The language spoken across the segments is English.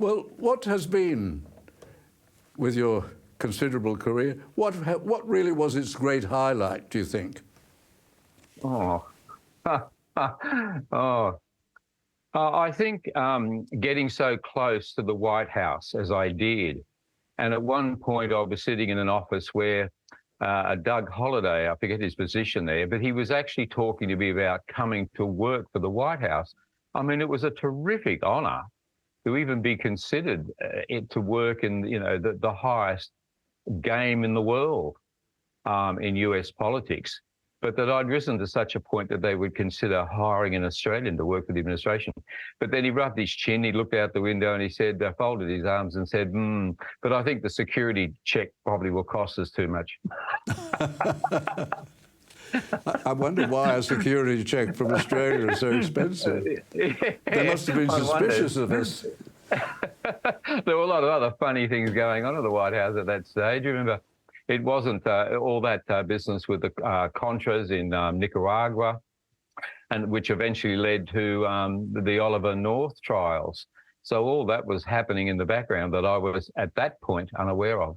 Well, what has been, with your considerable career, what really was its great highlight, do you think? Oh, oh. I think getting so close to the White House as I did, and at one point I was sitting in an office where Doug Holliday, I forget his position there, but he was actually talking to me about coming to work for the White House. I mean, it was a terrific honour to even be considered to work in, you know, the highest game in the world in US politics, but that I'd risen to such a point that they would consider hiring an Australian to work for the administration. But then he rubbed his chin, he looked out the window and he said, folded his arms and said, but I think the security check probably will cost us too much. I wonder why a security check from Australia is so expensive. They must have been suspicious of us. There were a lot of other funny things going on at the White House at that stage. Remember, it wasn't all that business with the Contras in Nicaragua, and which eventually led to the Oliver North trials. So all that was happening in the background that I was at that point unaware of.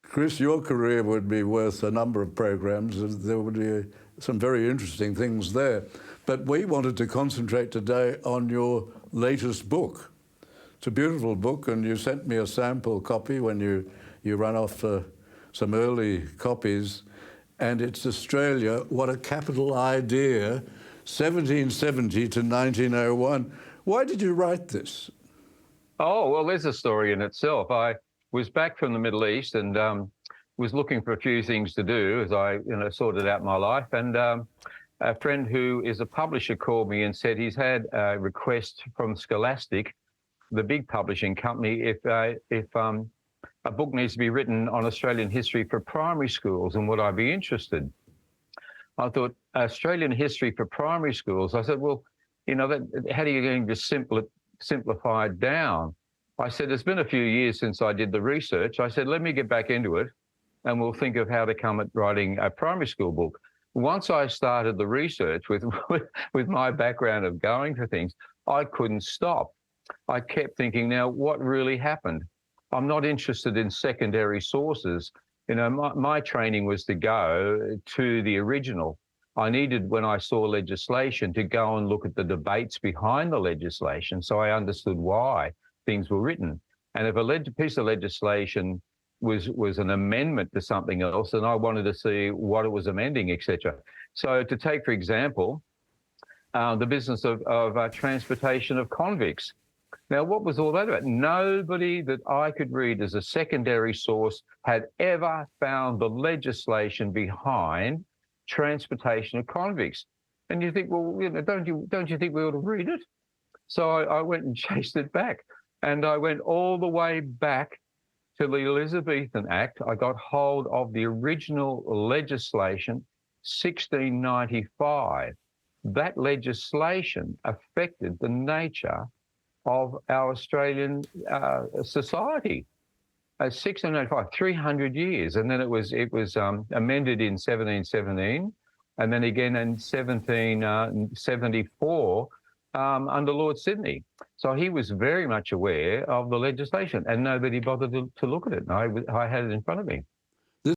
Chris, your career would be worth a number of programs. There would be some very interesting things there. But we wanted to concentrate today on your latest book. It's a beautiful book, and you sent me a sample copy when you ran off some early copies, and it's Australia, What a Capital Idea, 1770 to 1901. Why did you write this? Oh, well, there's a story in itself. I was back from the Middle East and was looking for a few things to do as I, sorted out my life. And a friend who is a publisher called me and said he's had a request from Scholastic, the big publishing company, if a book needs to be written on Australian history for primary schools, and would I be interested? I thought, Australian history for primary schools. I said, well, how are you going to simplify it down? I said, it's been a few years since I did the research. I said, let me get back into it and we'll think of how to come at writing a primary school book. Once I started the research with my background of going for things, I couldn't stop. I kept thinking, now, what really happened? I'm not interested in secondary sources. My training was to go to the original. I needed, when I saw legislation, to go and look at the debates behind the legislation so I understood why things were written. And if a piece of legislation was an amendment to something else, then I wanted to see what it was amending, etc. So to take, for example, the business of transportation of convicts. Now, what was all that about? Nobody that I could read as a secondary source had ever found the legislation behind transportation of convicts. And you think, well, don't you think we ought to read it? So I went and chased it back. And I went all the way back to the Elizabethan Act. I got hold of the original legislation, 1695. That legislation affected the nature of our Australian society. 1695, 300 years, and then it was amended in 1717, and then again in 1774 under Lord Sydney. So he was very much aware of the legislation, and nobody bothered to look at it. I had it in front of me.